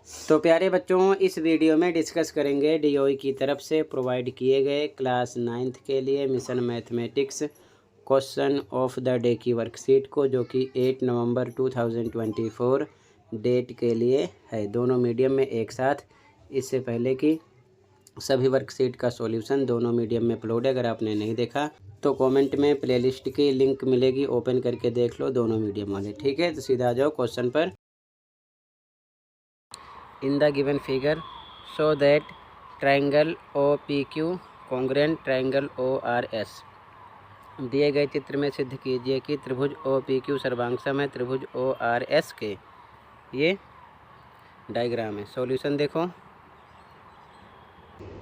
तो प्यारे बच्चों, इस वीडियो में डिस्कस करेंगे डीओई की तरफ से प्रोवाइड किए गए क्लास 9th के लिए mission mathematics question of the day की वर्कशीट को, जो कि 8 नवंबर 2024 डेट के लिए है। दोनों मीडियम में एक साथ। इससे पहले कि सभी वर्कशीट का सॉल्यूशन दोनों मीडियम में अपलोड है। अगर आपने नहीं देखा तो कमेंट में प्लेलिस्ट की लिंक मिलेगी, ओपन करके देख लो दोनों मीडियम वाले। ठीक है, तो सीधा आ जाओ क्वेश्चन पर। In the given figure, show that triangle OPQ congruent triangle ORS। दिए गए चित्र में सिद्ध कीजिए कि त्रिभुज OPQ सर्वांगसम है त्रिभुज ORS के। ये डायग्राम है। सॉल्यूशन देखो।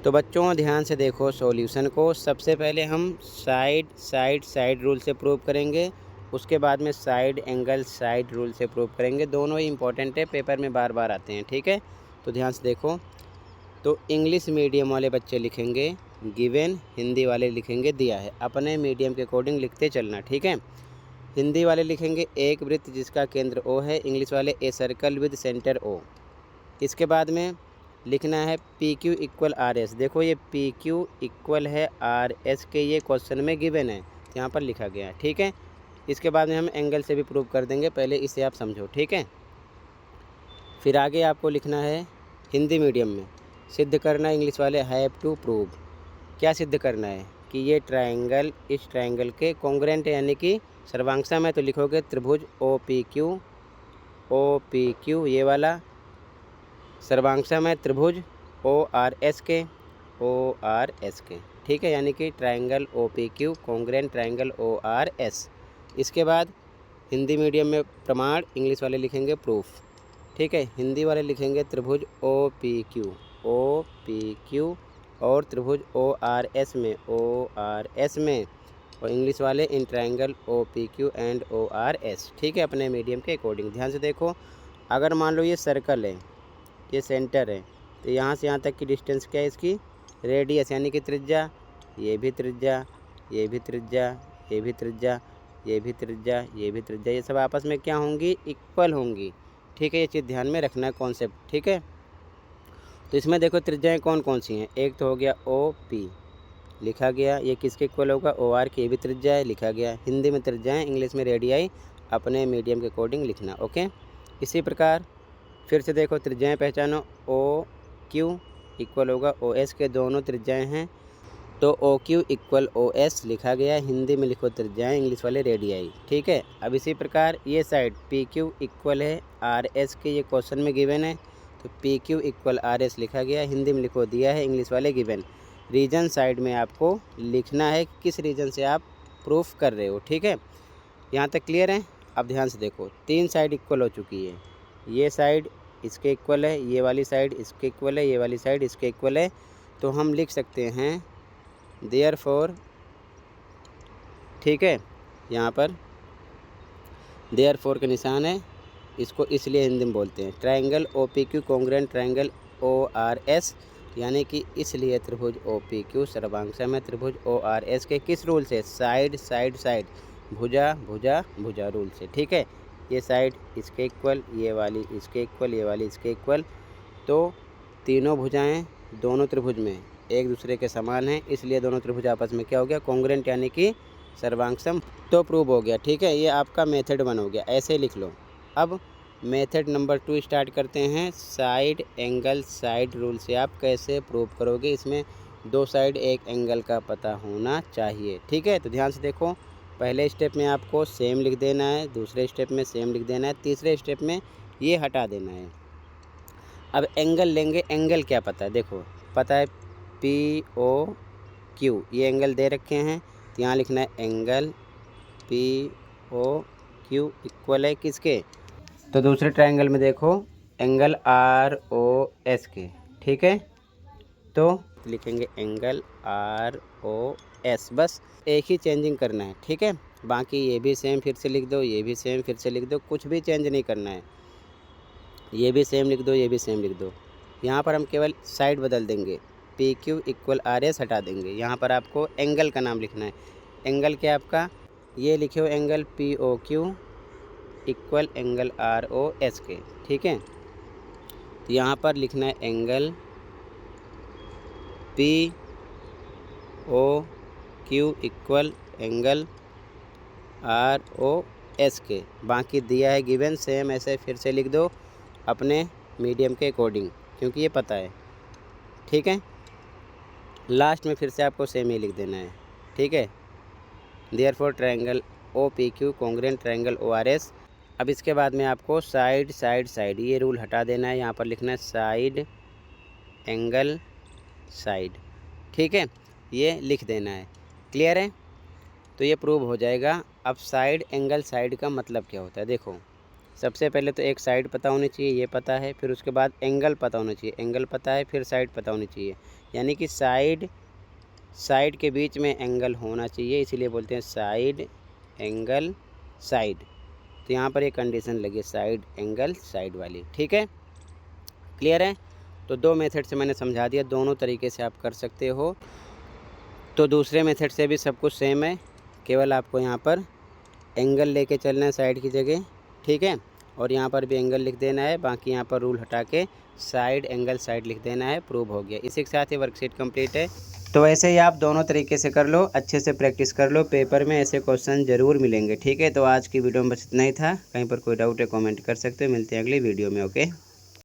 तो बच्चों ध्यान से देखो सॉल्यूशन को। सबसे पहले हम साइड रूल से प्रूव करेंगे, उसके बाद में साइड एंगल साइड रूल से प्रूव करेंगे। दोनों ही इंपॉर्टेंट है, पेपर में बार बार आते हैं। ठीक है, तो ध्यान से देखो। तो इंग्लिश मीडियम वाले बच्चे लिखेंगे गिवन, हिंदी वाले लिखेंगे दिया है। अपने मीडियम के अकॉर्डिंग लिखते चलना। ठीक है, हिंदी वाले लिखेंगे एक वृत्त जिसका केंद्र ओ है, इंग्लिश वाले a circle with centre O. इसके बाद में लिखना है P Q equal R S. देखो ये पी क्यू इक्वल है आर एस के, ये क्वेश्चन में गिवन है, यहाँ पर लिखा गया है। ठीक है, इसके बाद में हम एंगल से भी प्रूव कर देंगे, पहले इसे आप समझो। ठीक है, फिर आगे आपको लिखना है हिंदी मीडियम में सिद्ध करना, इंग्लिश वाले हैव टू प्रूव। क्या सिद्ध करना है कि ये ट्रायंगल इस ट्रायंगल के कॉन्ग्रुएंट है, यानी कि सर्वांगसम है। तो लिखोगे त्रिभुज ओ पी क्यू ये वाला सर्वांगसम है त्रिभुज ORS के। ठीक है, यानी कि triangle OPQ congruent triangle ORS। इसके बाद हिंदी मीडियम में प्रमाण, इंग्लिश वाले लिखेंगे प्रूफ। ठीक है, हिंदी वाले लिखेंगे त्रिभुज OPQ और त्रिभुज ORS में और इंग्लिश वाले in triangle OPQ and ORS। ठीक है, अपने मीडियम के अकॉर्डिंग। ध्यान से देखो, अगर मान लो ये सर्कल है, ये सेंटर है, तो यहाँ से यहाँ तक की डिस्टेंस क्या है इसकी, रेडियस यानी कि त्रिज्या। ये भी त्रिज्या, ये भी त्रिज्या, ये भी त्रिज्या, ये भी त्रिज्या, ये भी त्रिज्या, ये सब आपस में क्या होंगी, इक्वल होंगी। ठीक है, ये चीज़ ध्यान में रखना है कॉन्सेप्ट। ठीक है, तो इसमें देखो त्रिज्याएँ कौन कौन सी हैं। एक तो हो गया OP लिखा गया, ये किसके इक्वल होगा, OR की भी त्रिज्या है, लिखा गया। हिंदी में त्रिज्याएँ, इंग्लिश में रेडियाई, अपने मीडियम के अकॉर्डिंग लिखना। ओके, इसी प्रकार फिर से देखो त्रिज्याएँ पहचानो। OQ इक्वल होगा OS के, दोनों त्रिज्याएँ हैं, तो OQ इक्वल OS लिखा गया। हिंदी में लिखो त्रिज्याएँ, इंग्लिश वाले रेडियाई। ठीक है, अब इसी प्रकार ये साइड PQ इक्वल है RS के, ये क्वेश्चन में गिवन है, तो PQ इक्वल RS लिखा गया। हिंदी में लिखो दिया है, इंग्लिश वाले गिवन। रीजन साइड में आपको लिखना है किस रीजन से आप प्रूफ कर रहे हो। ठीक है, यहाँ तक क्लियर है। अब ध्यान से देखो, तीन साइड इक्वल हो चुकी है। ये साइड इसके इक्वल है, ये वाली साइड इसके इक्वल है, ये वाली साइड इसके इक्वल है। तो हम लिख सकते हैं देयरफॉर। ठीक है, यहाँ पर देयरफॉर का निशान है, इसको इसलिए हिंदी में बोलते हैं triangle OPQ congruent triangle ORS, यानी कि इसलिए त्रिभुज OPQ सर्वांगसम है त्रिभुज ORS के। किस रूल से, साइड भुजा रूल से। ठीक है, ये साइड इसके इक्वल, ये वाली इसके इक्वल, ये वाली इसके इक्वल, तो तीनों भुजाएं दोनों त्रिभुज में एक दूसरे के समान हैं, इसलिए दोनों त्रिभुज आपस में क्या हो गया, कॉन्ग्रुएंट यानी कि सर्वांगसम, तो प्रूव हो गया। ठीक है, ये आपका मेथड 1 हो गया, ऐसे लिख लो। अब मेथड नंबर 2 स्टार्ट करते हैं। साइड एंगल साइड रूल से आप कैसे प्रूव करोगे, इसमें दो साइड एक एंगल का पता होना चाहिए। ठीक है, तो ध्यान से देखो, पहले स्टेप में आपको सेम लिख देना है, दूसरे स्टेप में सेम लिख देना है, तीसरे स्टेप में ये हटा देना है। अब एंगल लेंगे, एंगल क्या पता है, देखो पता है POQ, ये एंगल दे रखे हैं, तो यहाँ लिखना है एंगल POQ इक्वल है किसके, तो दूसरे ट्रायंगल में देखो एंगल ROS के। ठीक है, तो लिखेंगे एंगल ROS, बस एक ही चेंजिंग करना है। ठीक है, बाकी ये भी सेम फिर से लिख दो, ये भी सेम फिर से लिख दो, कुछ भी चेंज नहीं करना है। ये भी सेम लिख दो, ये भी सेम लिख दो। यहाँ पर हम केवल साइड बदल देंगे, PQ इक्वल RS हटा देंगे। यहाँ पर आपको एंगल का नाम लिखना है। एंगल क्या आपका, ये लिखे हो angle POQ equal angle ROS के। ठीक है, तो यहाँ पर लिखना है angle P O Q equal angle R O S के। बाकी दिया है गिवन, सेम ऐसे फिर से लिख दो अपने मीडियम के अकॉर्डिंग, क्योंकि ये पता है। ठीक है, लास्ट में फिर से आपको सेम ही लिख देना है। ठीक है, therefore triangle O P Q congruent triangle O R S. अब इसके बाद में आपको साइड साइड साइड ये रूल हटा देना है। यहाँ पर लिखना है साइड एंगल साइड। ठीक है, ये लिख देना है। क्लियर है, तो ये प्रूव हो जाएगा। अब साइड एंगल साइड का मतलब क्या होता है, देखो सबसे पहले तो एक साइड पता होनी चाहिए, ये पता है। फिर उसके बाद एंगल पता होना चाहिए, एंगल पता है। फिर साइड पता होनी चाहिए, यानी कि साइड के बीच में एंगल होना चाहिए, इसीलिए बोलते हैं साइड एंगल साइड। तो यहाँ पर ये कंडीशन लगी साइड एंगल साइड वाली। ठीक है, क्लियर है। तो दो मेथड से मैंने समझा दिया, दोनों तरीके से आप कर सकते हो। तो दूसरे मेथड से भी सब कुछ सेम है, केवल आपको यहाँ पर एंगल लेके चलना है साइड की जगह। ठीक है, और यहाँ पर भी एंगल लिख देना है। बाकी यहाँ पर रूल हटा के साइड एंगल साइड लिख देना है। प्रूव हो गया। इसी के साथ ये वर्कशीट कंप्लीट है। तो ऐसे ही आप दोनों तरीके से कर लो, अच्छे से प्रैक्टिस कर लो, पेपर में ऐसे क्वेश्चन ज़रूर मिलेंगे। ठीक है, तो आज की वीडियो में बस इतना ही था। कहीं पर कोई डाउट है कमेंट कर सकते हो। मिलते हैं अगली वीडियो में। ओके।